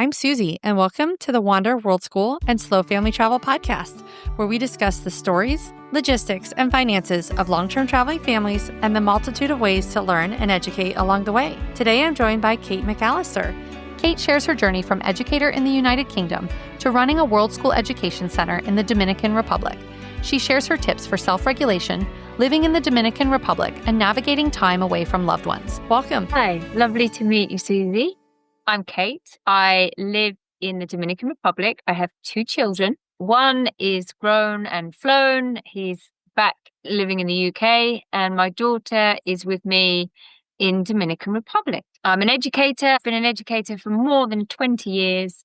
I'm Susie, and welcome to the Wander World School and Slow Family Travel podcast, where we discuss the stories, logistics, and finances of long-term traveling families and the multitude of ways to learn and educate along the way. Today, I'm joined by Kate McAllister. Kate shares her journey from educator in the United Kingdom to running a World School education center in the Dominican Republic. She shares her tips for self-regulation, living in the Dominican Republic, and navigating time away from loved ones. Welcome. Hi, lovely to meet you, Susie. I'm Kate. I live in the Dominican Republic. I have 2 children. One is grown and flown. He's back living in the UK, and my daughter is with me in Dominican Republic. I'm an educator. I've been an educator for more than 20 years.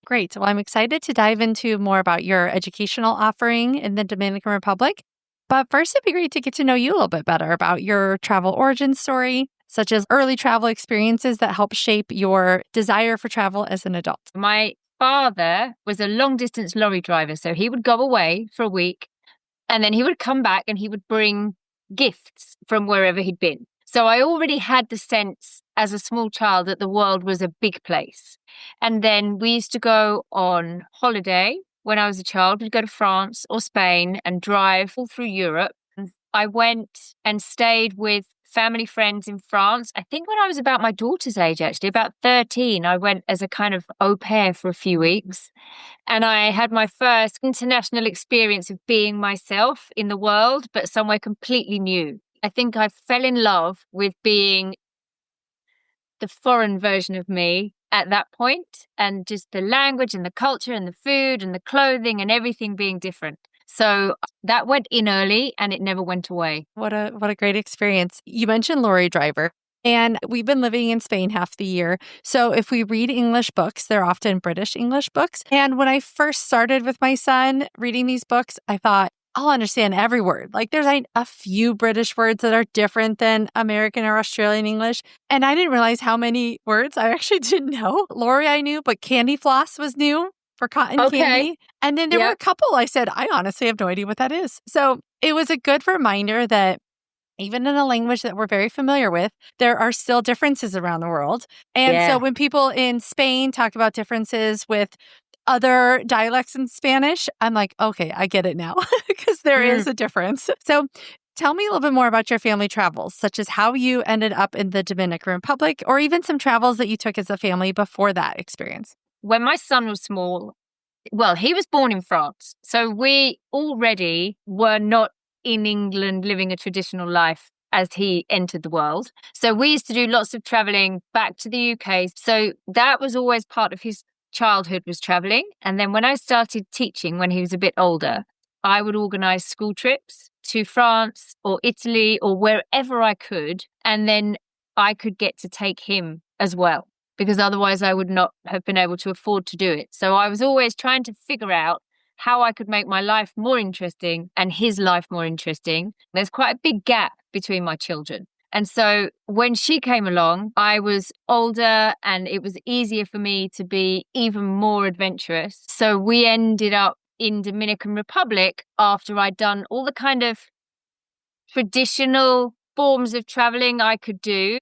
Great. Well, I'm excited to dive into more about your educational offering in the Dominican Republic. But first, it'd be great to get to know you a little bit better about your travel origin story, such as early travel experiences that help shape your desire for travel as an adult. My father was a long-distance lorry driver, so he would go away for a week, and then he would come back and he would bring gifts from wherever he'd been. So I already had the sense as a small child that the world was a big place. And then we used to go on holiday when I was a child. We'd go to France or Spain and drive all through Europe. I went and stayed with family friends in France. I think when I was about my daughter's age, actually, about 13, I went as a kind of au pair for a few weeks. And I had my first international experience of being myself in the world, but somewhere completely new. I think I fell in love with being the foreign version of me at that point, and just the language and the culture and the food and the clothing and everything being different. So that went in early and it never went away. What a great experience. You mentioned lorry driver, and we've been living in Spain half the year. So if we read English books, they're often British English books. And when I first started with my son reading these books, I thought, I'll understand every word. Like there's a few British words that are different than American or Australian English. And I didn't realize how many words I actually didn't know. Lorry I knew, but candy floss was new for cotton candy. And then there were a couple I said, I honestly have no idea what that is. So it was a good reminder that even in a language that we're very familiar with, there are still differences around the world. And so when people in Spain talk about differences with other dialects in Spanish, I'm like, okay, I get it now, because there is a difference. So tell me a little bit more about your family travels, such as how you ended up in the Dominican Republic, or even some travels that you took as a family before that experience. When my son was small, well, he was born in France. So we already were not in England living a traditional life as he entered the world. So we used to do lots of traveling back to the UK. So that was always part of his childhood, was traveling. And then when I started teaching, when he was a bit older, I would organize school trips to France or Italy or wherever I could. And then I could get to take him as well, because otherwise I would not have been able to afford to do it. So I was always trying to figure out how I could make my life more interesting and his life more interesting. There's quite a big gap between my children. And so when she came along, I was older and it was easier for me to be even more adventurous. So we ended up in Dominican Republic after I'd done all the kind of traditional forms of traveling I could do.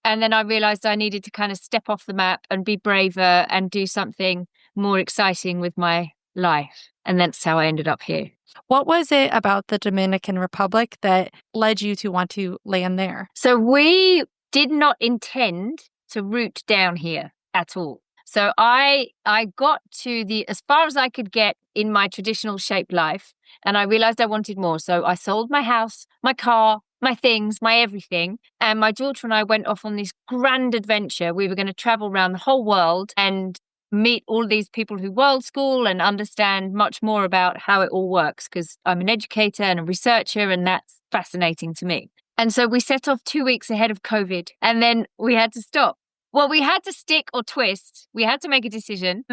And then I realized I needed to kind of step off the map and be braver and do something more exciting with my life. And that's how I ended up here. What was it about the Dominican Republic that led you to want to land there? So we did not intend to root down here at all. So I got to as far as I could get in my traditional shaped life, and I realized I wanted more. So I sold my house, my car, my things, my everything. And my daughter and I went off on this grand adventure. We were going to travel around the whole world and meet all these people who world school and understand much more about how it all works, because I'm an educator and a researcher, and that's fascinating to me. And so we set off 2 weeks ahead of COVID, and then we had to stop. Well, we had to stick or twist. We had to make a decision,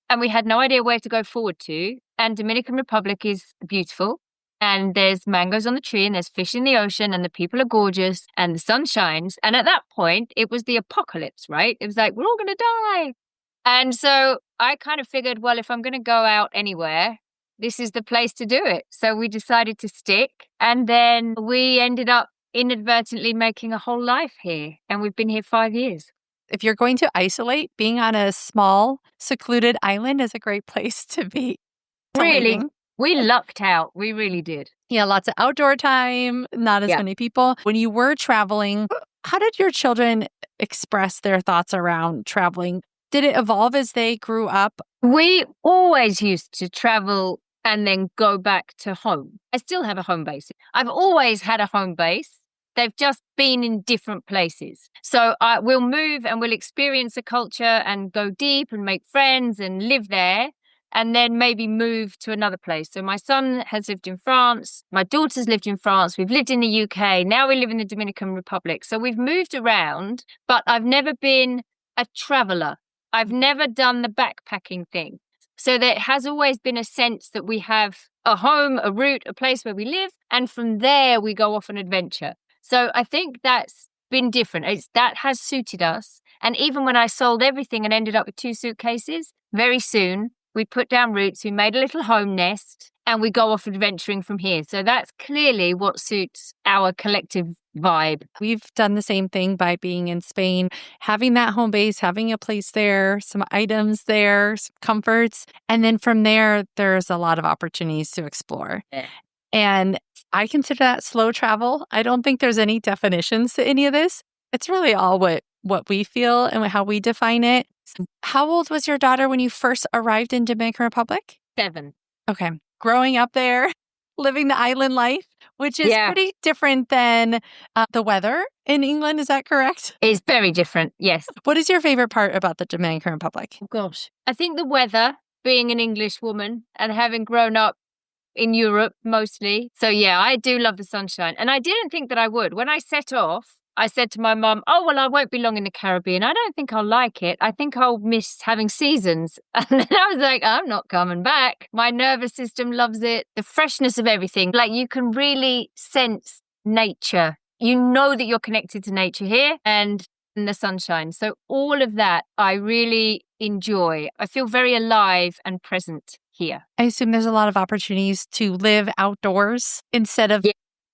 and we had no idea where to go forward to. And Dominican Republic is beautiful, and there's mangoes on the tree, and there's fish in the ocean, and the people are gorgeous, and the sun shines. And at that point, it was the apocalypse, right? It was like, we're all going to die. And so I kind of figured, well, if I'm going to go out anywhere, this is the place to do it. So we decided to stick. And then we ended up inadvertently making a whole life here. And we've been here 5 years. if you're going to isolate, being on a small, secluded island is a great place to be. Really, Isolating. we lucked out. We really did. Yeah, lots of outdoor time, not as Yeah. many people. When you were traveling, how did your children express their thoughts around traveling? Did it evolve as they grew up? We always used to travel and then go back to home. I still have a home base. I've always had a home base. They've just been in different places. So we'll move and we'll experience a culture and go deep and make friends and live there, and then maybe move to another place. So my son has lived in France. My daughter's lived in France. We've lived in the UK. Now we live in the Dominican Republic. So we've moved around, but I've never been a traveler. I've never done the backpacking thing. So there has always been a sense that we have a home, a route, a place where we live, and from there we go off an adventure. So I think that's been different. That has suited us. And even when I sold everything and ended up with 2 suitcases, very soon we put down roots, we made a little home nest, and we go off adventuring from here. So that's clearly what suits our collective vibe. We've done the same thing by being in Spain, having that home base, having a place there, some items there, some comforts. And then from there, there's a lot of opportunities to explore. Yeah. And I consider that slow travel. I don't think there's any definitions to any of this. It's really all what we feel and how we define it. How old was your daughter when you first arrived in Dominican Republic? 7. Okay. Growing up there, living the island life, which is pretty different than the weather in England. Is that correct? It's very different, yes. What is your favorite part about the Dominican Republic? Oh, gosh. I think the weather, being an English woman and having grown up in Europe mostly. So yeah, I do love the sunshine. And I didn't think that I would. When I set off, I said to my mum, oh, well, I won't be long in the Caribbean. I don't think I'll like it. I think I'll miss having seasons. And then I was like, I'm not coming back. My nervous system loves it. The freshness of everything. Like you can really sense nature. You know that you're connected to nature here and in the sunshine. So all of that I really enjoy. I feel very alive and present here. I assume there's a lot of opportunities to live outdoors instead of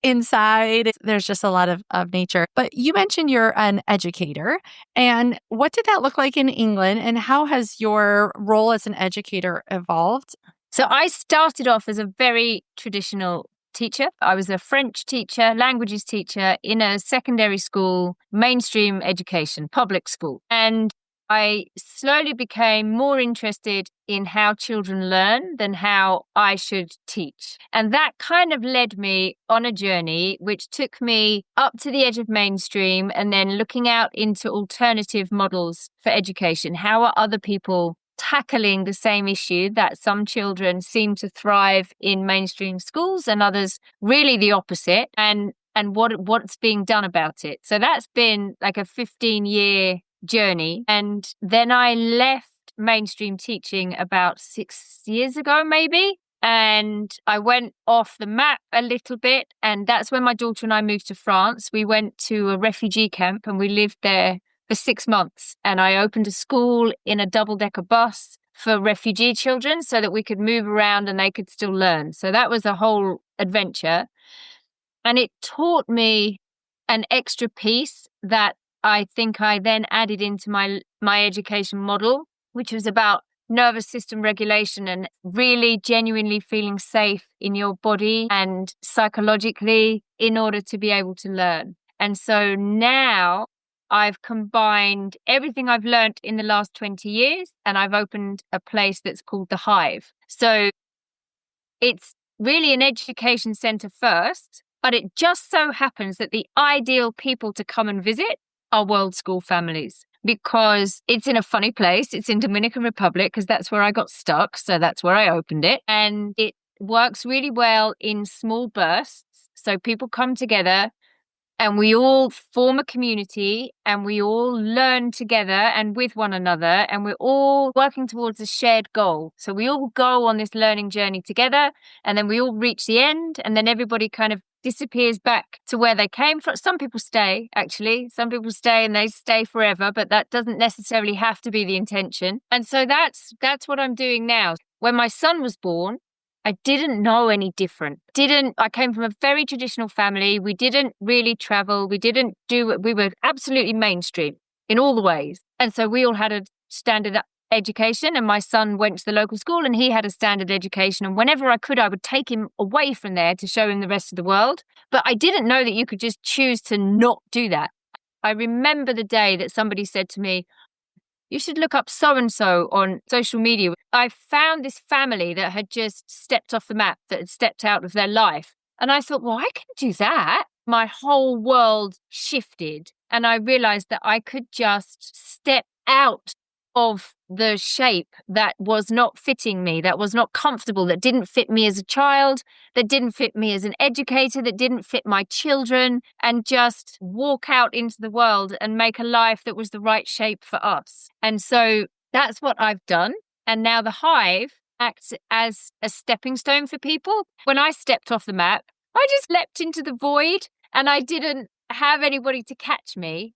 inside. There's just a lot of nature. But you mentioned you're an educator. And what did that look like in England? And how has your role as an educator evolved? So I started off as a very traditional teacher. I was a French teacher, languages teacher in a secondary school, mainstream education, public school. And I slowly became more interested in how children learn than how I should teach. And that kind of led me on a journey which took me up to the edge of mainstream and then looking out into alternative models for education. How are other people tackling the same issue that some children seem to thrive in mainstream schools and others really the opposite, and what's being done about it? So that's been like a 15-year journey. And then I left mainstream teaching about 6 years ago, maybe. And I went off the map a little bit. And that's when my daughter and I moved to France. We went to a refugee camp and we lived there for 6 months. And I opened a school in a double-decker bus for refugee children so that we could move around and they could still learn. So that was a whole adventure. And it taught me an extra piece that I think I then added into my education model, which was about nervous system regulation and really genuinely feeling safe in your body and psychologically in order to be able to learn. And so now I've combined everything I've learned in the last 20 years and I've opened a place that's called the Hive. So it's really an education center first, but it just so happens that the ideal people to come and visit are world school families, because it's in a funny place. It's in Dominican Republic because that's where I got stuck. So that's where I opened it. And it works really well in small bursts. So people come together and we all form a community and we all learn together and with one another, and we're all working towards a shared goal. So we all go on this learning journey together and then we all reach the end, and then everybody kind of disappears back to where they came from. Some people stay, actually. Some people stay and they stay forever, but that doesn't necessarily have to be the intention. And so that's what I'm doing now. When my son was born, I didn't know any different. I came from a very traditional family. We didn't really travel. We were absolutely mainstream in all the ways. And so we all had a standard education, and my son went to the local school and he had a standard education. And whenever I could, I would take him away from there to show him the rest of the world. But I didn't know that you could just choose to not do that. I remember the day that somebody said to me, you should look up so-and-so on social media. I found this family that had just stepped off the map, that had stepped out of their life. And I thought, well, I can do that. My whole world shifted. And I realized that I could just step out of the shape that was not fitting me, that was not comfortable, that didn't fit me as a child, that didn't fit me as an educator, that didn't fit my children, and just walk out into the world and make a life that was the right shape for us. And so that's what I've done. And now the Hive acts as a stepping stone for people. When I stepped off the map, I just leapt into the void and I didn't have anybody to catch me.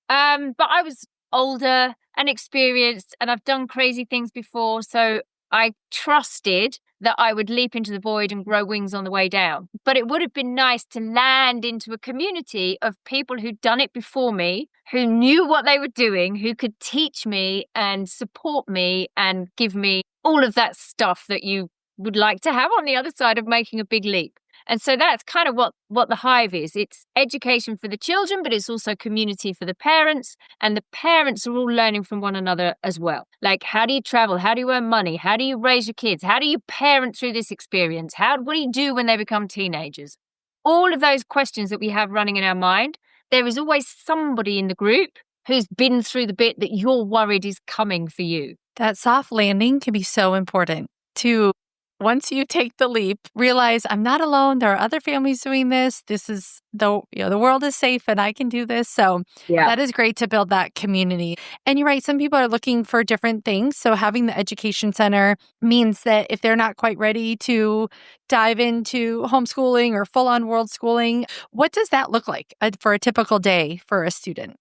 But I was older and experienced, and I've done crazy things before. So I trusted that I would leap into the void and grow wings on the way down. But it would have been nice to land into a community of people who'd done it before me, who knew what they were doing, who could teach me and support me and give me all of that stuff that you would like to have on the other side of making a big leap. And so that's kind of what the Hive is. It's education for the children, but it's also community for the parents. And the parents are all learning from one another as well. Like, how do you travel? How do you earn money? How do you raise your kids? How do you parent through this experience? What do you do when they become teenagers? All of those questions that we have running in our mind, there is always somebody in the group who's been through the bit that you're worried is coming for you. That soft landing can be so important to, once you take the leap, realize I'm not alone. There are other families doing this. This is the world is safe and I can do this. So that is great to build that community. And you're right. Some people are looking for different things. So having the education center means that if they're not quite ready to dive into homeschooling or full on world schooling, what does that look like for a typical day for a student?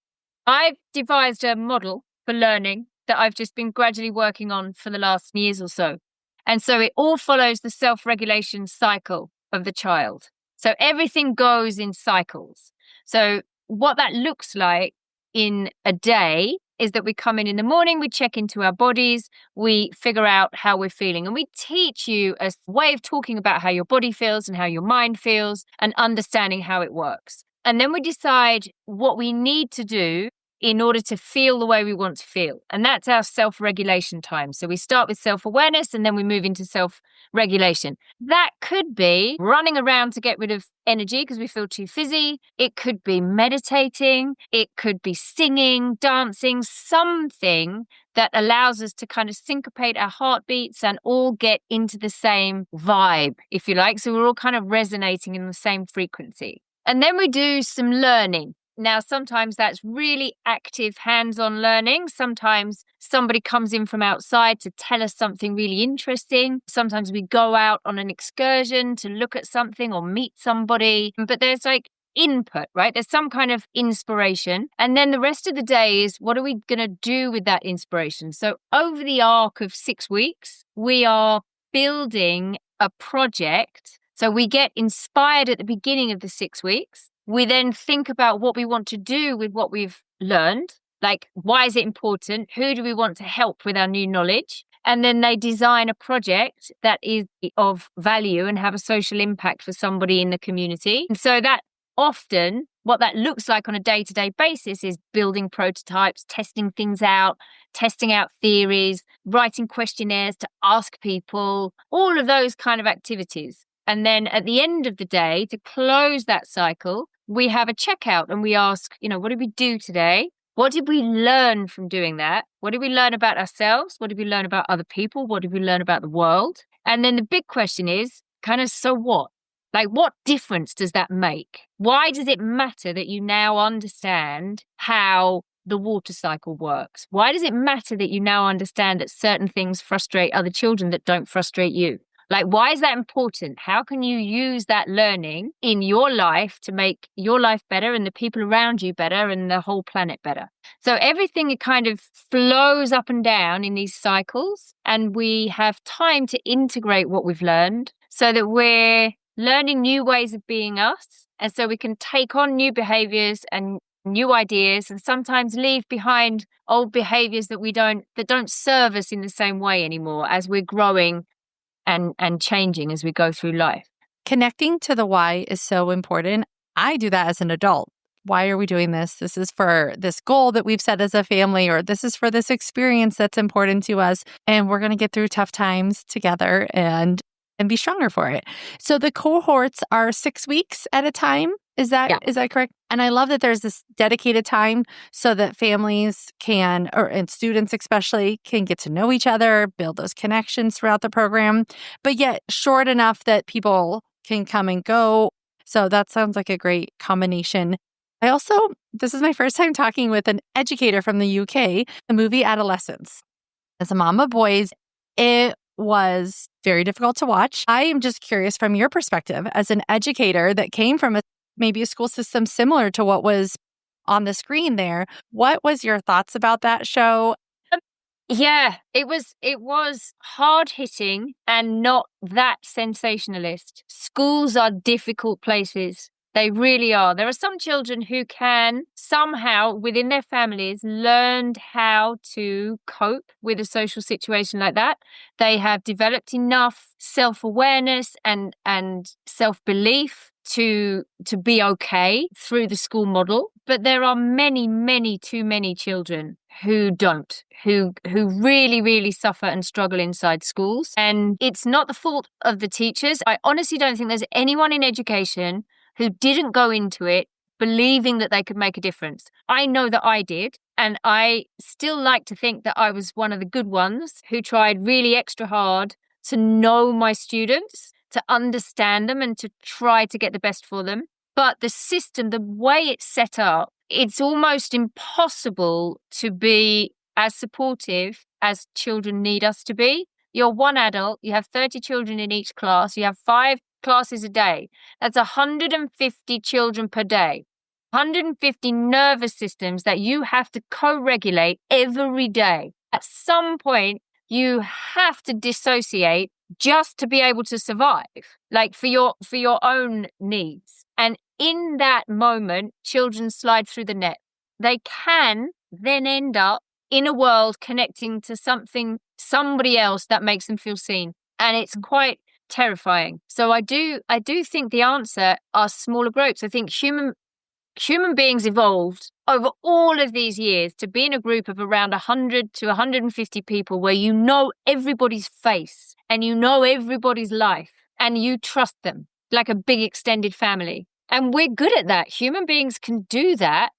I've devised a model for learning that I've just been gradually working on for the last years or so. And so it all follows the self-regulation cycle of the child. So everything goes in cycles. So what that looks like in a day is that we come in the morning, we check into our bodies, we figure out how we're feeling, and we teach you a way of talking about how your body feels and how your mind feels and understanding how it works. And then we decide what we need to do in order to feel the way we want to feel. And that's our self-regulation time. So we start with self-awareness and then we move into self-regulation. That could be running around to get rid of energy because we feel too fizzy. It could be meditating. It could be singing, dancing, something that allows us to kind of syncopate our heartbeats and all get into the same vibe, if you like. So we're all kind of resonating in the same frequency. And then we do some learning. Now, sometimes that's really active hands-on learning. Sometimes somebody comes in from outside to tell us something really interesting. Sometimes we go out on an excursion to look at something or meet somebody. But there's like input, right? There's some kind of inspiration. And then the rest of the day is, what are we going to do with that inspiration? So over the arc of 6 weeks, we are building a project. So we get inspired at the beginning of the 6 weeks. We then think about what we want to do with what we've learned. Like, why is it important? Who do we want to help with our new knowledge? And then they design a project that is of value and have a social impact for somebody in the community. And so that often, what that looks like on a day-to-day basis is building prototypes, testing things out, testing out theories, writing questionnaires to ask people, all of those kind of activities. And then at the end of the day, to close that cycle, we have a checkout and we ask, what did we do today? What did we learn from doing that? What did we learn about ourselves? What did we learn about other people? What did we learn about the world? And then the big question is kind of, so what? Like, what difference does that make? Why does it matter that you now understand how the water cycle works? Why does it matter that you now understand that certain things frustrate other children that don't frustrate you? Like, why is that important? How can you use that learning in your life to make your life better and the people around you better and the whole planet better? So everything, it kind of flows up and down in these cycles, and we have time to integrate what we've learned so that we're learning new ways of being us. And so we can take on new behaviors and new ideas, and sometimes leave behind old behaviors that don't serve us in the same way anymore as we're growing and changing as we go through life. Connecting to the why is so important. I do that as an adult. Why are we doing this? This is for this goal that we've set as a family, or this is for this experience that's important to us. And we're going to get through tough times together and be stronger for it. So the cohorts are 6 weeks at a time. Is that correct? And I love that there's this dedicated time so that families can, and students especially, can get to know each other, build those connections throughout the program, but yet short enough that people can come and go. So that sounds like a great combination. This is my first time talking with an educator from the UK, the movie Adolescence. As a mom of boys, it was very difficult to watch. I am just curious from your perspective as an educator that came from maybe a school system similar to what was on the screen there. What was your thoughts about that show? Yeah, it was hard hitting and not that sensationalist. Schools are difficult places. They really are. There are some children who can somehow within their families learned how to cope with a social situation like that. They have developed enough self-awareness and self-belief to be okay through the school model. But there are too many children who don't, who really, really suffer and struggle inside schools. And it's not the fault of the teachers. I honestly don't think there's anyone in education who didn't go into it believing that they could make a difference. I know that I did. And I still like to think that I was one of the good ones who tried really extra hard to know my students, to understand them and to try to get the best for them. But the system, the way it's set up, it's almost impossible to be as supportive as children need us to be. You're one adult, you have 30 children in each class, you have 5 classes a day. That's 150 children per day. 150 nervous systems that you have to co-regulate every day. At some point, you have to dissociate just to be able to survive, like for your own needs. And in that moment, children slide through the net. They can then end up in a world connecting to somebody else that makes them feel seen. And it's quite terrifying. So I do think the answer are smaller groups. I think human beings evolved over all of these years to be in a group of around 100 to 150 people where you know everybody's face and you know everybody's life and you trust them like a big extended family. And we're good at that. Human beings can do that.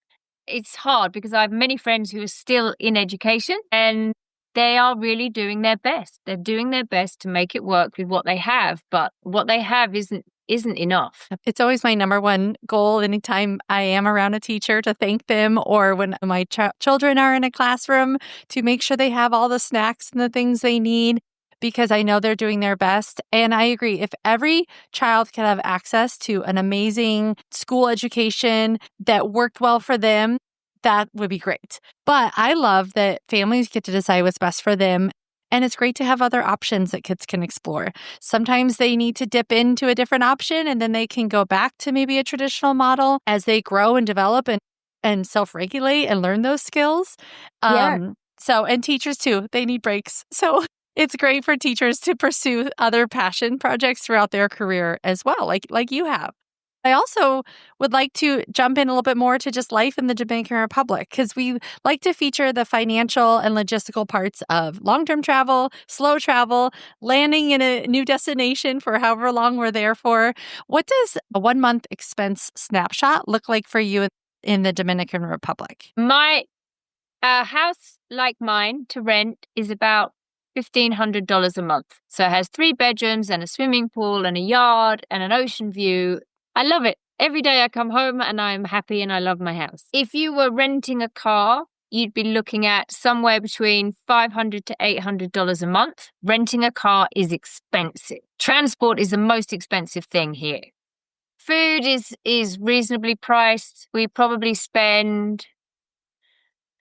It's hard because I have many friends who are still in education and they are really doing their best. They're doing their best to make it work with what they have, but what they have isn't enough. It's always my number one goal anytime I am around a teacher to thank them, or when my children are in a classroom to make sure they have all the snacks and the things they need, because I know they're doing their best. And I agree, if every child could have access to an amazing school education that worked well for them, that would be great. But I love that families get to decide what's best for them. And it's great to have other options that kids can explore. Sometimes they need to dip into a different option and then they can go back to maybe a traditional model as they grow and develop and self-regulate and learn those skills. And teachers too, they need breaks. So it's great for teachers to pursue other passion projects throughout their career as well, like you have. I also would like to jump in a little bit more to just life in the Dominican Republic, because we like to feature the financial and logistical parts of long-term travel, slow travel, landing in a new destination for however long we're there for. What does a 1-month expense snapshot look like for you in the Dominican Republic? My house like mine to rent is about $1,500 a month. So it has 3 bedrooms and a swimming pool and a yard and an ocean view. I love it. Every day I come home and I'm happy and I love my house. If you were renting a car, you'd be looking at somewhere between $500 to $800 a month. Renting a car is expensive. Transport is the most expensive thing here. Food is reasonably priced. We probably spend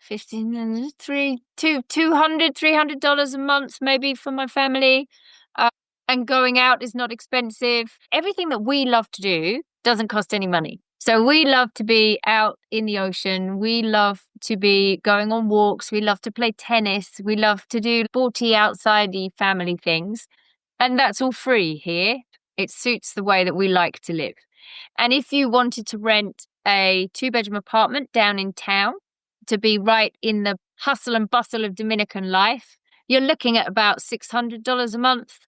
$200, $300 a month maybe for my family. And going out is not expensive. Everything that we love to do doesn't cost any money. So we love to be out in the ocean. We love to be going on walks. We love to play tennis. We love to do sporty outsidey family things. And that's all free here. It suits the way that we like to live. And if you wanted to rent a 2-bedroom apartment down in town to be right in the hustle and bustle of Dominican life, you're looking at about $600 a month.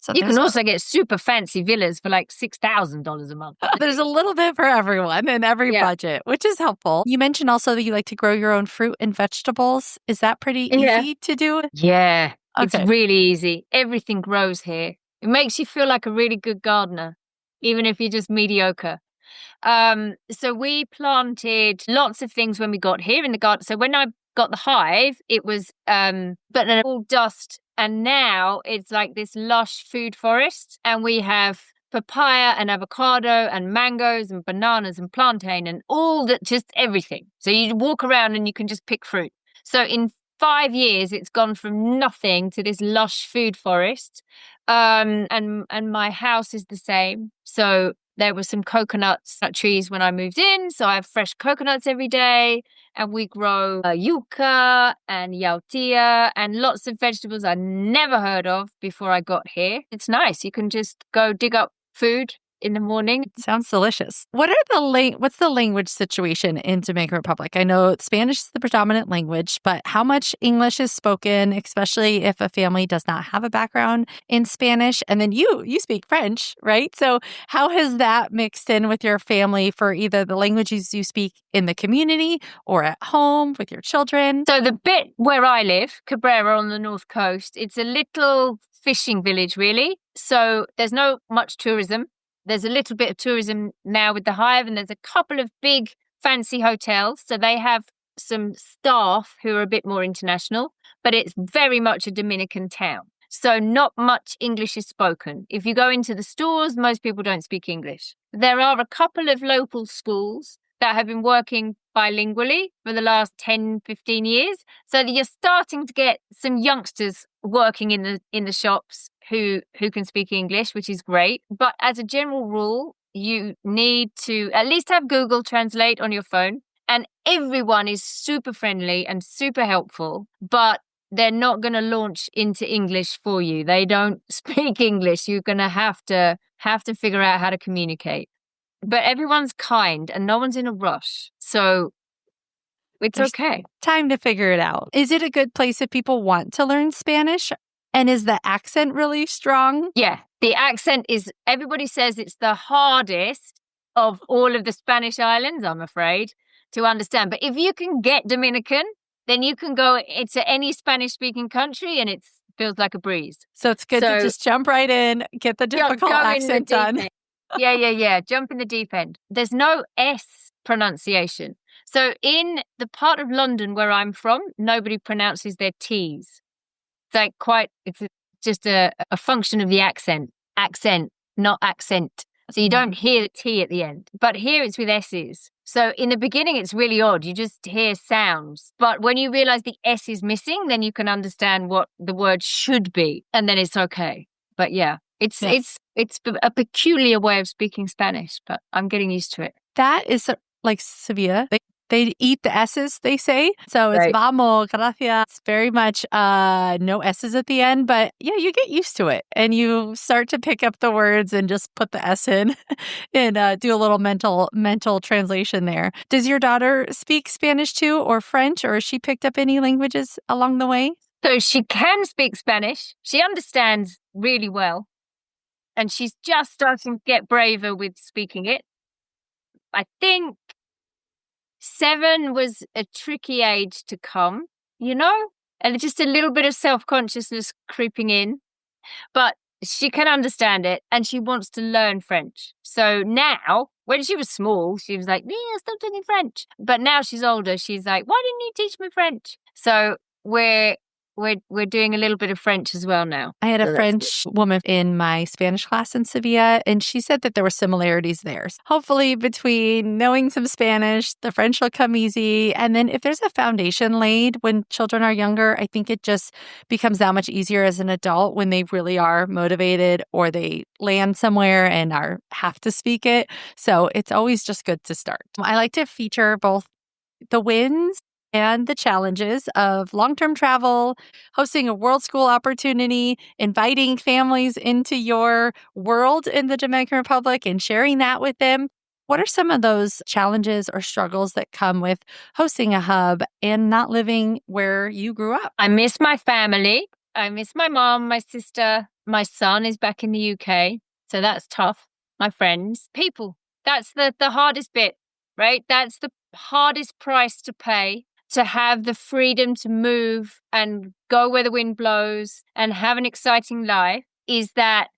So you can also get super fancy villas for like $6,000 a month. There's a little bit for everyone and every budget, which is helpful. You mentioned also that you like to grow your own fruit and vegetables. Is that pretty easy to do? Yeah, okay. It's really easy. Everything grows here. It makes you feel like a really good gardener, even if you're just mediocre. So we planted lots of things when we got here in the garden. So when I got the Hive, it was but all dust. And now it's like this lush food forest. And we have papaya and avocado and mangoes and bananas and plantain and all that, just everything. So you walk around and you can just pick fruit. So in 5 years, it's gone from nothing to this lush food forest. And my house is the same. So there were some coconut trees when I moved in. So I have fresh coconuts every day. And we grow yuca and yautía and lots of vegetables I never heard of before I got here. It's nice. You can just go dig up food in the morning. Sounds delicious. What's the language situation in Dominican Republic? I know Spanish is the predominant language, but how much English is spoken, especially if a family does not have a background in Spanish? And then you speak French, right? So how has that mixed in with your family for either the languages you speak in the community or at home with your children? So the bit where I live, Cabrera on the north coast, it's a little fishing village, really. So there's no much tourism. There's a little bit of tourism now with the Hive, and there's a couple of big fancy hotels. So they have some staff who are a bit more international, but it's very much a Dominican town. So not much English is spoken. If you go into the stores, most people don't speak English. There are a couple of local schools that have been working bilingually for the last 10, 15 years. So that you're starting to get some youngsters working in the shops who can speak English, which is great. But as a general rule, you need to at least have Google Translate on your phone. And everyone is super friendly and super helpful, but they're not going to launch into English for you. They don't speak English. You're going to have to figure out how to communicate. But everyone's kind and no one's in a rush. So it's okay. Time to figure it out. Is it a good place if people want to learn Spanish? And is the accent really strong? Yeah, the accent is, everybody says it's the hardest of all of the Spanish islands, I'm afraid, to understand. But if you can get Dominican, then you can go into any Spanish-speaking country and it feels like a breeze. So it's good to just jump right in, get the difficult accent done. Yeah. Jump in the deep end. There's no S pronunciation. So in the part of London where I'm from, nobody pronounces their T's. It's just a function of the accent, not accent. So you don't hear the T at the end. But here it's with S's. So in the beginning, it's really odd. You just hear sounds. But when you realize the S is missing, then you can understand what the word should be. And then it's okay. But yeah, it's a peculiar way of speaking Spanish, but I'm getting used to it. That is like Sevilla. They eat the S's, they say. So it's vamos, gracias. It's very much no S's at the end. But yeah, you get used to it. And you start to pick up the words and just put the S in and do a little mental translation there. Does your daughter speak Spanish too, or French? Or has she picked up any languages along the way? So she can speak Spanish. She understands really well. And she's just starting to get braver with speaking it. I think 7 was a tricky age to come, and just a little bit of self-consciousness creeping in. But she can understand it and she wants to learn French. So now, when she was small, she was like, yeah, stop talking French. But now she's older. She's like, why didn't you teach me French? So we're we're doing a little bit of French as well now. I had a So that's French woman in my Spanish class in Sevilla, and she said that there were similarities there. Hopefully, between knowing some Spanish, the French will come easy. And then if there's a foundation laid when children are younger, I think it just becomes that much easier as an adult when they really are motivated or they land somewhere and have to speak it. So it's always just good to start. I like to feature both the wins and the challenges of long-term travel, hosting a world school opportunity, inviting families into your world in the Dominican Republic and sharing that with them. What are some of those challenges or struggles that come with hosting a hub and not living where you grew up? I miss my family. I miss my mom, my sister. My son is back in the UK. So that's tough. My friends, people. That's the hardest bit, right? That's the hardest price to pay, to have the freedom to move and go where the wind blows and have an exciting life, is that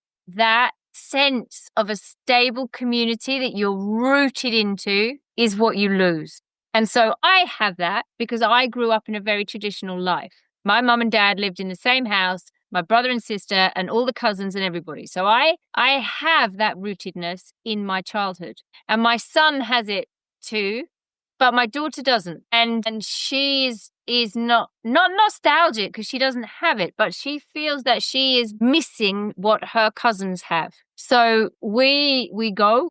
sense of a stable community that you're rooted into is what you lose. And so I have that because I grew up in a very traditional life. My mum and dad lived in the same house, my brother and sister and all the cousins and everybody. So I have that rootedness in my childhood. And my son has it too, but my daughter doesn't. And she is not nostalgic because she doesn't have it, but she feels that she is missing what her cousins have. So we go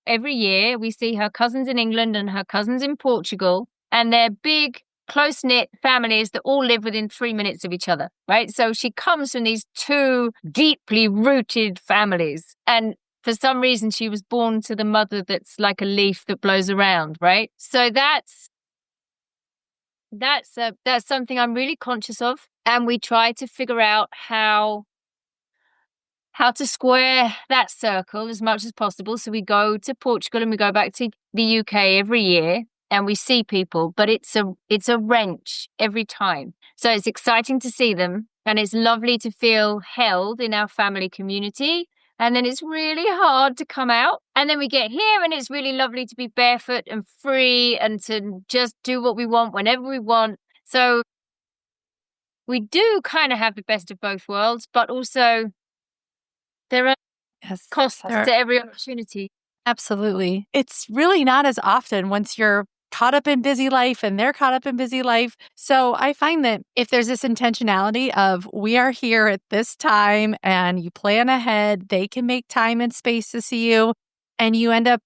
every year. We see her cousins in England and her cousins in Portugal, and they're big, close-knit families that all live within 3 minutes of each other, right? So she comes from these two deeply rooted families. And for some reason, she was born to the mother that's like a leaf that blows around, right? So that's something I'm really conscious of. And we try to figure out how to square that circle as much as possible. So we go to Portugal and we go back to the UK every year and we see people, but it's a wrench every time. So it's exciting to see them and it's lovely to feel held in our family community. And then it's really hard to come out. And then we get here and it's really lovely to be barefoot and free and to just do what we want whenever we want. So we do kind of have the best of both worlds, but also there are costs to every opportunity. Absolutely. It's really not as often once you're caught up in busy life and they're caught up in busy life. So I find that if there's this intentionality of we are here at this time and you plan ahead, they can make time and space to see you and you end up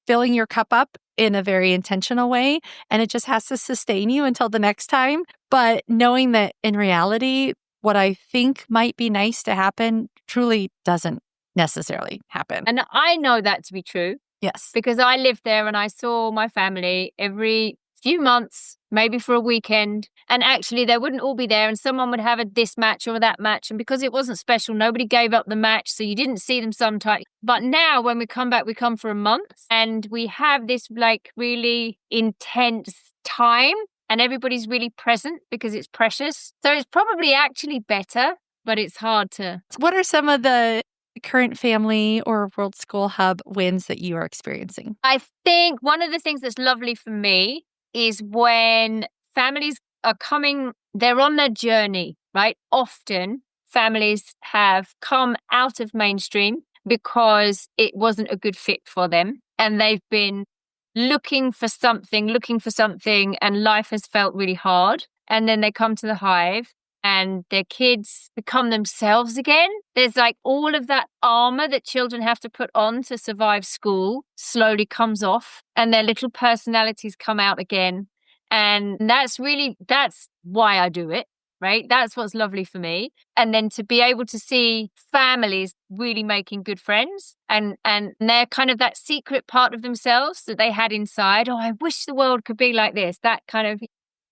filling your cup up in a very intentional way. And it just has to sustain you until the next time. But knowing that in reality, what I think might be nice to happen truly doesn't necessarily happen. And I know that to be true. Yes. Because I lived there and I saw my family every few months, maybe for a weekend. And actually, they wouldn't all be there and someone would have this match or that match. And because it wasn't special, nobody gave up the match. So you didn't see them sometimes. But now when we come back, we come for a month and we have this like really intense time and everybody's really present because it's precious. So it's probably actually better, but it's hard to. What are some of the current family or World School Hub wins that you are experiencing? I think one of the things that's lovely for me is when families are coming, they're on their journey, right? Often families have come out of mainstream because it wasn't a good fit for them. And they've been looking for something, and life has felt really hard. And then they come to the Hive and their kids become themselves again. There's like all of that armor that children have to put on to survive school slowly comes off and their little personalities come out again. And that's why I do it, right? That's what's lovely for me. And then to be able to see families really making good friends and they're kind of that secret part of themselves that they had inside. Oh, I wish the world could be like this. That kind of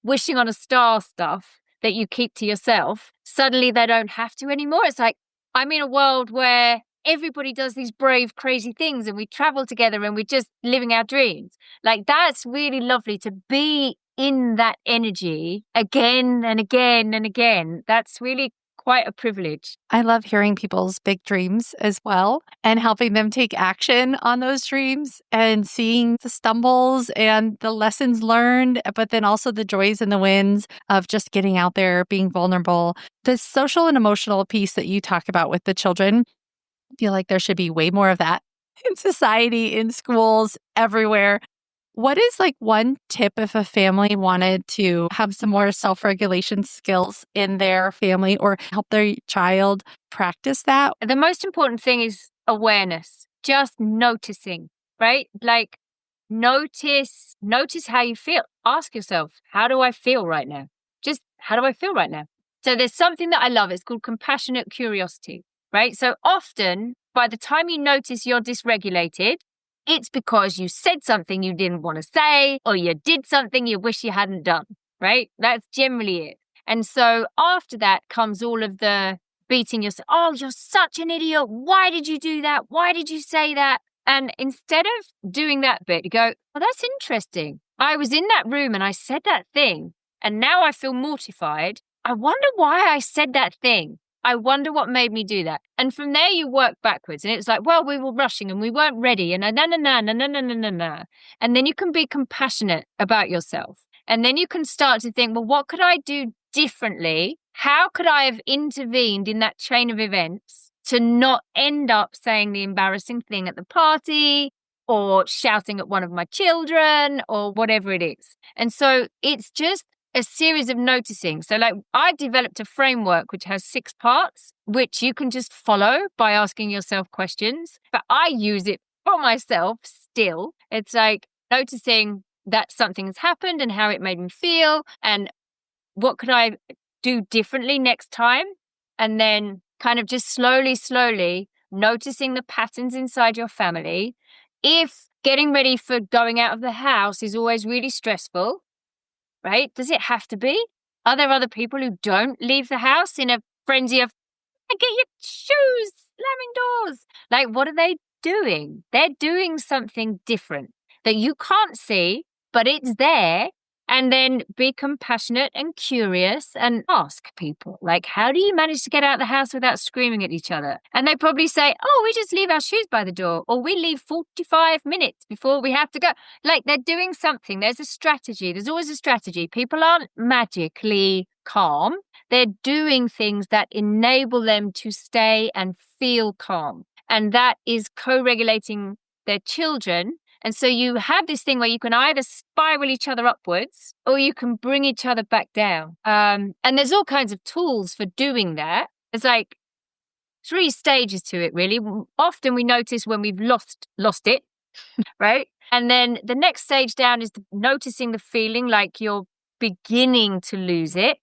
wishing on a star stuff that you keep to yourself, suddenly they don't have to anymore. It's like, I'm in a world where everybody does these brave, crazy things and we travel together and we're just living our dreams. Like, that's really lovely to be in that energy again and again and again. That's really quite a privilege. I love hearing people's big dreams as well and helping them take action on those dreams and seeing the stumbles and the lessons learned, but then also the joys and the wins of just getting out there, being vulnerable. The social and emotional piece that you talk about with the children, I feel like there should be way more of that in society, in schools, everywhere. What is like one tip if a family wanted to have some more self-regulation skills in their family or help their child practice that? The most important thing is awareness, just noticing, right? Like notice how you feel. Ask yourself, how do I feel right now? Just how do I feel right now? So there's something that I love. It's called compassionate curiosity, right? So often by the time you notice you're dysregulated, it's because you said something you didn't want to say, or you did something you wish you hadn't done, right? That's generally it. And so after that comes all of the beating yourself. Oh, you're such an idiot. Why did you do that? Why did you say that? And instead of doing that bit, you go, oh, that's interesting. I was in that room and I said that thing, and now I feel mortified. I wonder why I said that thing. I wonder what made me do that. And from there, you work backwards. And it's like, well, we were rushing and we weren't ready. And na. And then you can be compassionate about yourself. And then you can start to think, well, what could I do differently? How could I have intervened in that chain of events to not end up saying the embarrassing thing at the party or shouting at one of my children or whatever it is? And so it's just a series of noticing. So like I developed a framework which has 6 parts, which you can just follow by asking yourself questions. But I use it for myself still. It's like noticing that something has happened and how it made me feel and what could I do differently next time? And then kind of just slowly noticing the patterns inside your family. If getting ready for going out of the house is always really stressful, right? Does it have to be? Are there other people who don't leave the house in a frenzy of, get your shoes, slamming doors? Like, what are they doing? They're doing something different that you can't see, but it's there. And then be compassionate and curious and ask people, like, how do you manage to get out of the house without screaming at each other? And they probably say, oh, we just leave our shoes by the door, or we leave 45 minutes before we have to go. Like, they're doing something. There's a strategy. There's always a strategy. People aren't magically calm. They're doing things that enable them to stay and feel calm. And that is co-regulating their children. And so you have this thing where you can either spiral each other upwards or you can bring each other back down. And there's all kinds of tools for doing that. There's like 3 stages to it, really. Often we notice when we've lost it, right? And then the next stage down is noticing the feeling like you're beginning to lose it.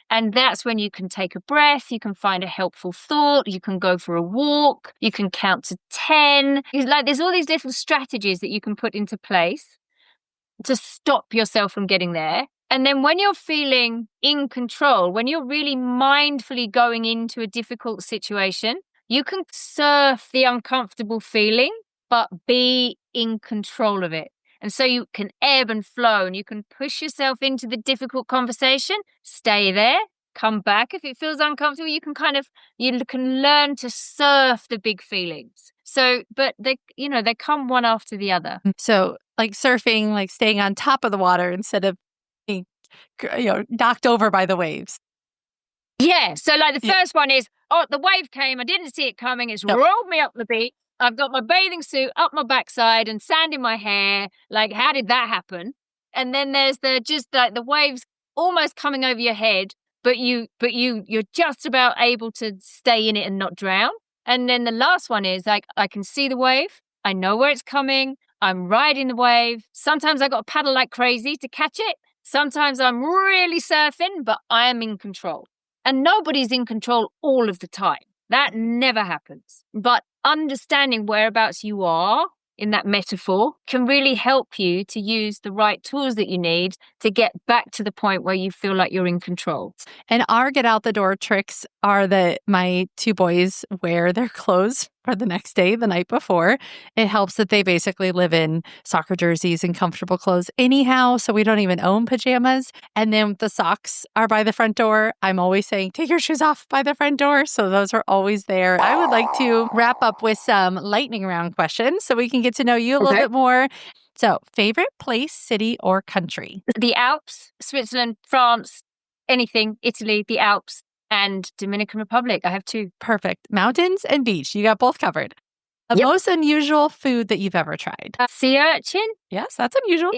And that's when you can take a breath, you can find a helpful thought, you can go for a walk, you can count to 10. It's like there's all these different strategies that you can put into place to stop yourself from getting there. And then when you're feeling in control, when you're really mindfully going into a difficult situation, you can surf the uncomfortable feeling, but be in control of it. And so you can ebb and flow and you can push yourself into the difficult conversation, stay there, come back. If it feels uncomfortable, you can learn to surf the big feelings. So, but they come one after the other. So like surfing, like staying on top of the water instead of being, knocked over by the waves. Yeah. So like the first one is, the wave came. I didn't see it coming. It's rolled me up the beach. I've got my bathing suit up my backside and sand in my hair. Like, how did that happen? And then there's the waves almost coming over your head, but you're just about able to stay in it and not drown. And then the last one is like, I can see the wave. I know where it's coming. I'm riding the wave. Sometimes I got to paddle like crazy to catch it. Sometimes I'm really surfing, but I am in control. And nobody's in control all of the time. That never happens. But understanding whereabouts you are in that metaphor can really help you to use the right tools that you need to get back to the point where you feel like you're in control. And our get out the door tricks are that my 2 boys wear their clothes for the next day, the night before. It helps that they basically live in soccer jerseys and comfortable clothes anyhow, so we don't even own pajamas. And then the socks are by the front door. I'm always saying, take your shoes off by the front door. So those are always there. I would like to wrap up with some lightning round questions so we can get to know you a little bit more. So, favorite place, city, or country? The Alps, Switzerland, France, anything, Italy, the Alps, and Dominican Republic. I have 2. Perfect. Mountains and beach. You got both covered. The most unusual food that you've ever tried? Sea urchin. Yes, that's unusual.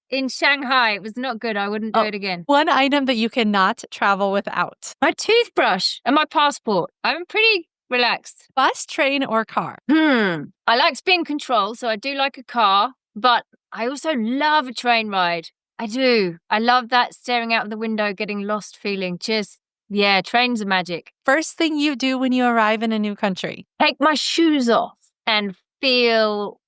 In Shanghai, it was not good. I wouldn't do it again. One item that you cannot travel without? My toothbrush and my passport. I'm pretty relaxed. Bus, train, or car? I like to be in control, so I do like a car, but I also love a train ride. I do. I love that staring out of the window, getting lost feeling. Trains are magic. First thing you do when you arrive in a new country? Take my shoes off and feel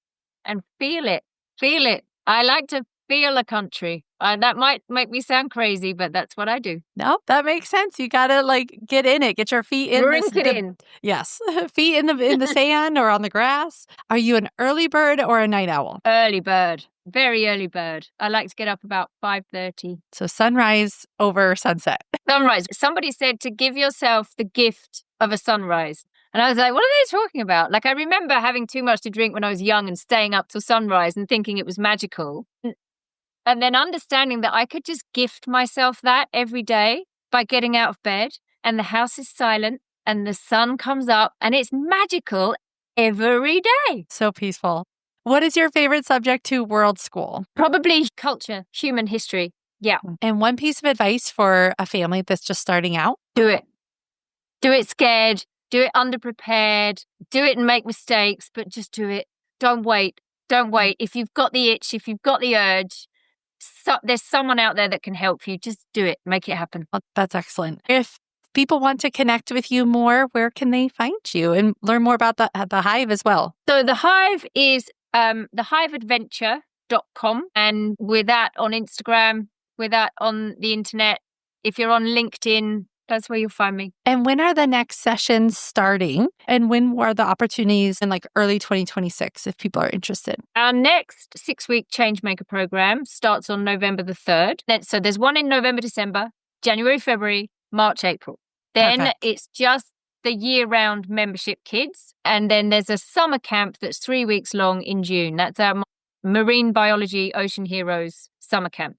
it. Feel it. I like to feel a country. That might make me sound crazy, but that's what I do. No, that makes sense. You gotta get in it. Get your feet in. In. Yes, feet in the sand or on the grass. Are you an early bird or a night owl? Early bird. Very early bird. I like to get up about 5:30. So sunrise over sunset. Sunrise. Somebody said to give yourself the gift of a sunrise. And I was like, what are they talking about? I remember having too much to drink when I was young and staying up till sunrise and thinking it was magical. And then understanding that I could just gift myself that every day by getting out of bed and the house is silent and the sun comes up and it's magical every day. So peaceful. What is your favorite subject to world school? Probably culture, human history. Yeah. And one piece of advice for a family that's just starting out? Do it. Do it scared. Do it underprepared. Do it and make mistakes, but just do it. Don't wait. Don't wait. If you've got the itch, if you've got the urge, there's someone out there that can help you. Just do it. Make it happen. Oh, that's excellent. If people want to connect with you more, where can they find you and learn more about the Hive as well? So the Hive is thehiveadventure.com. And we're that on Instagram. We're that on the internet. If you're on LinkedIn, that's where you'll find me. And when are the next sessions starting? And when are the opportunities in early 2026 if people are interested? Our next 6-week Changemaker program starts on November the 3rd. So there's one in November, December, January, February, March, April. Then Perfect. It's just the year-round membership kids. And then there's a summer camp that's 3 weeks long in June. That's our Marine Biology Ocean Heroes summer camp.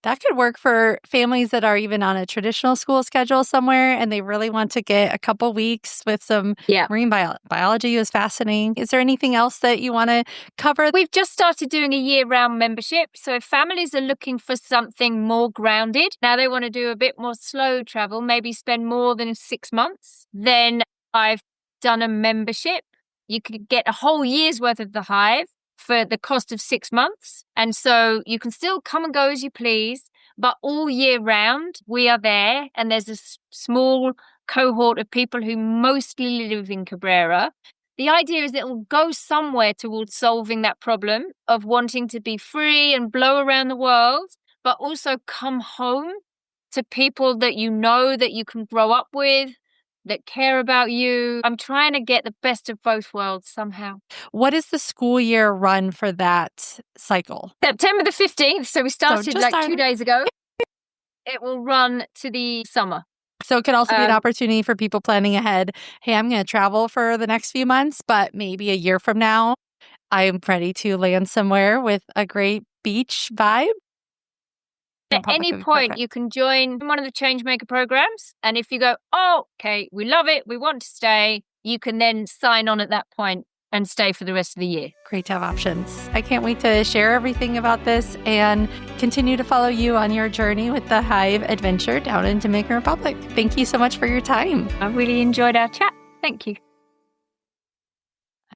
That could work for families that are even on a traditional school schedule somewhere and they really want to get a couple weeks with some marine biology. Is fascinating. Is there anything else that you want to cover? We've just started doing a year-round membership. So if families are looking for something more grounded, now they want to do a bit more slow travel, maybe spend more than 6 months, then I've done a membership. You could get a whole year's worth of the Hive for the cost of 6 months. And so you can still come and go as you please, but all year round we are there. And there's a small cohort of people who mostly live in Cabrera. The idea is it will go somewhere towards solving that problem of wanting to be free and blow around the world, but also come home to people that you know, that you can grow up with, that care about you. I'm trying to get the best of both worlds somehow. What is the school year run for that cycle? September the 15th. So we started 2 days ago. It will run to the summer. So it could also be an opportunity for people planning ahead. Hey, I'm going to travel for the next few months, but maybe a year from now, I'm ready to land somewhere with a great beach vibe. At any point, you can join one of the Changemaker programs. And if you go, oh, okay, we love it, we want to stay, you can then sign on at that point and stay for the rest of the year. Great to have options. I can't wait to share everything about this and continue to follow you on your journey with the Hive adventure down in Dominican Republic. Thank you so much for your time. I really enjoyed our chat. Thank you.